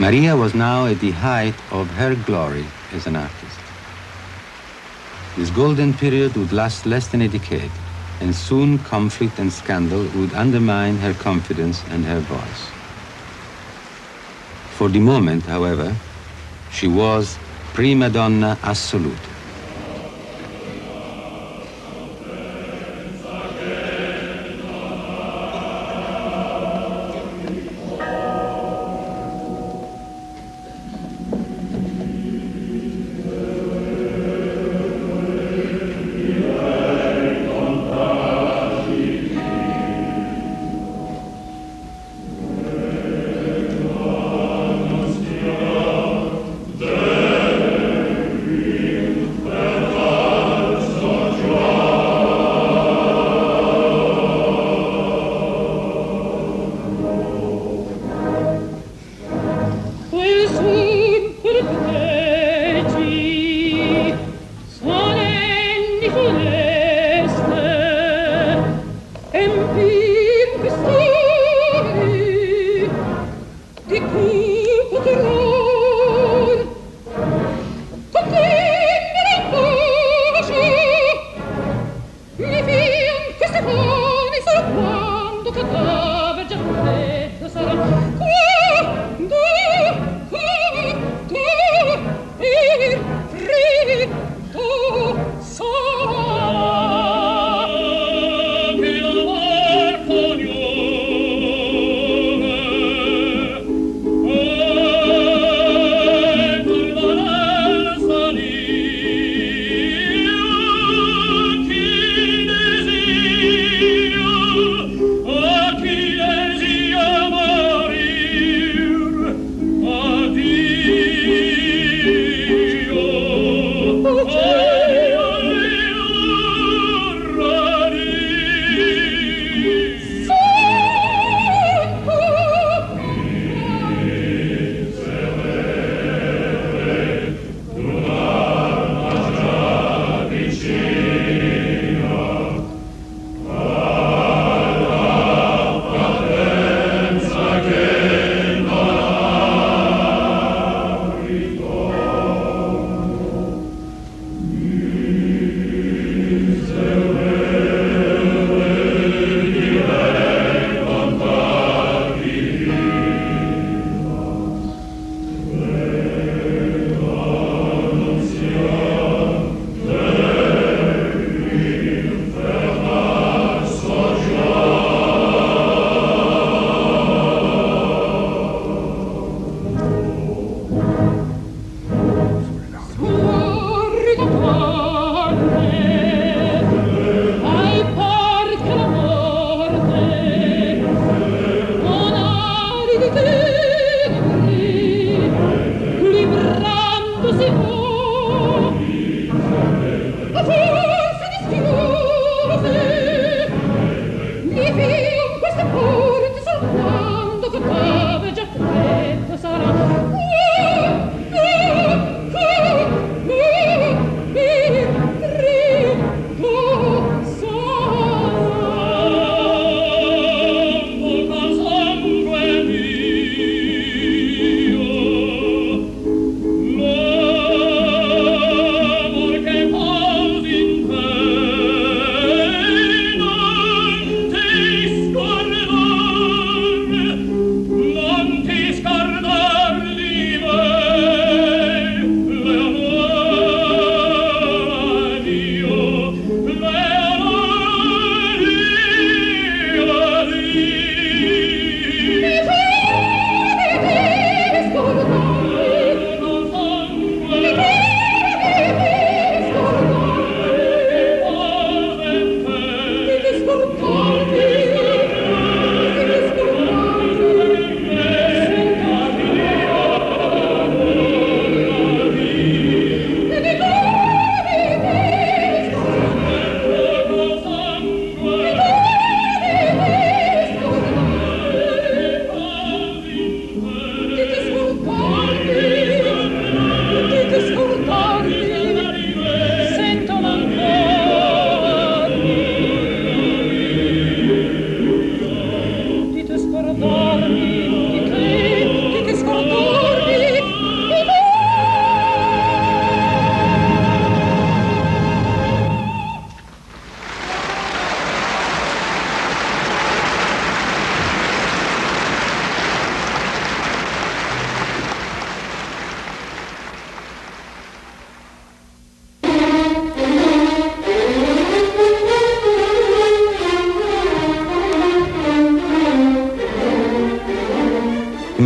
Maria was now at the height of her glory as an artist. This golden period would last less than a decade, and soon conflict and scandal would undermine her confidence and her voice. For the moment, however, she was prima donna assoluta.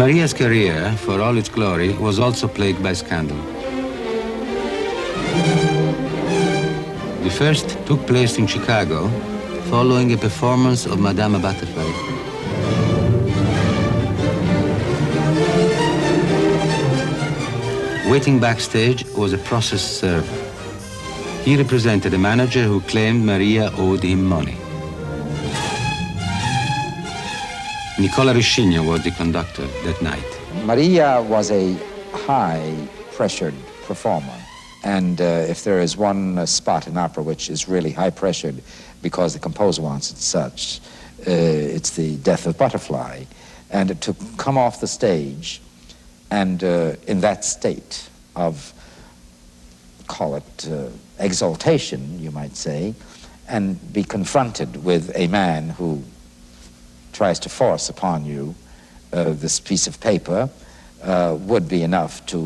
Maria's career, for all its glory, was also plagued by scandal. The first took place in Chicago, following a performance of Madame Butterfly. Waiting backstage was a process server. He represented a manager who claimed Maria owed him money. Nicola Riscigno was the conductor that night. Maria was a high-pressured performer. And if there is one spot in opera which is really high-pressured because the composer wants it such, it's the Death of Butterfly. And to come off the stage and in that state of, call it exaltation, you might say, and be confronted with a man who tries to force upon you this piece of paper would be enough to,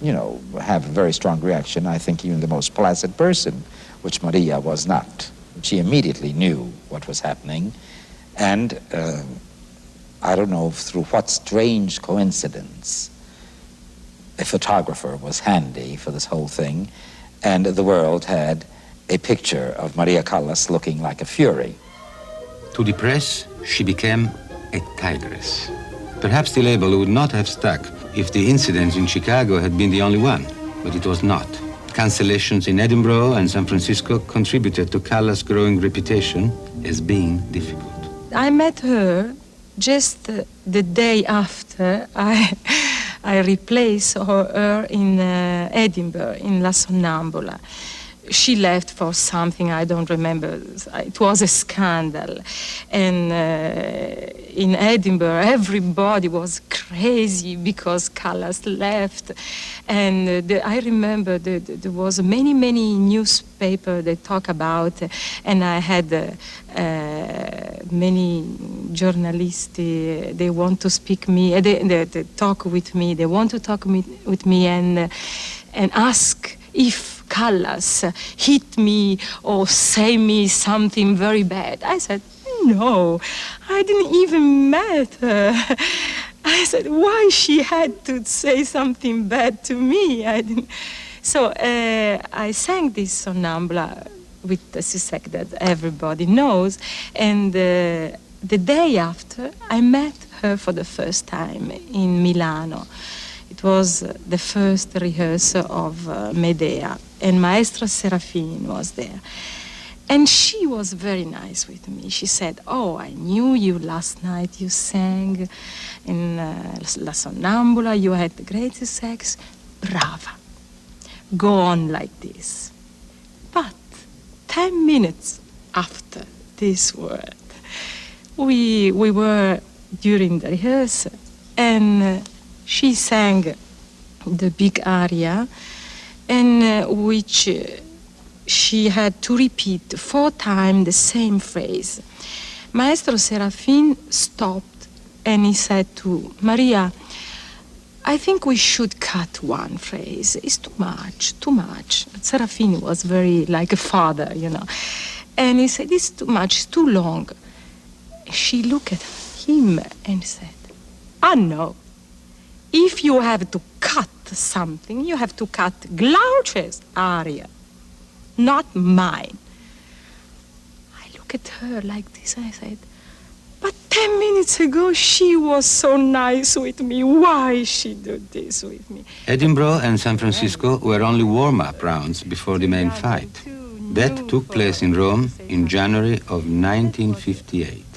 you know, have a very strong reaction. I think even the most placid person, which Maria was not. She immediately knew what was happening, and I don't know through what strange coincidence a photographer was handy for this whole thing, and the world had a picture of Maria Callas looking like a fury. To the press, she became a tigress. Perhaps the label would not have stuck if the incident in Chicago had been the only one, but it was not. Cancellations in Edinburgh and San Francisco contributed to Callas' growing reputation as being difficult. I met her just the day after I replaced her in Edinburgh, in La Sonnambula. She left for something, I don't remember. It was a scandal. And in Edinburgh, everybody was crazy because Callas left. And I remember there was many newspapers that talk about, and I had many journalists, they want to speak me, they talk with me, they want to talk with me and ask if Callas hit me or say me something very bad. I said, no, I didn't even met her. I said, why she had to say something bad to me? I didn't. So I sang this Sonnambula with the Sisek that everybody knows, and the day after, I met her for the first time in Milano. It was the first rehearsal of Medea, and Maestra Serafin was there. And she was very nice with me. She said, oh, I knew you last night. You sang in La Sonnambula. You had the greatest sex. Brava. Go on like this. But 10 minutes after this word, we were during the rehearsal, and she sang the big aria, in which she had to repeat 4 times the same phrase. Maestro Serafin stopped and he said to Maria, I think we should cut one phrase. It's too much. Serafin was very like a father, you know. And he said, it's too much, it's too long. She looked at him and said, no. If you have to cut something, you have to cut Glauce's aria, not mine. I look at her like this, and I said, but 10 minutes ago she was so nice with me. Why she did this with me? Edinburgh and San Francisco were only warm-up rounds before the main fight. That took place in Rome in January of 1958.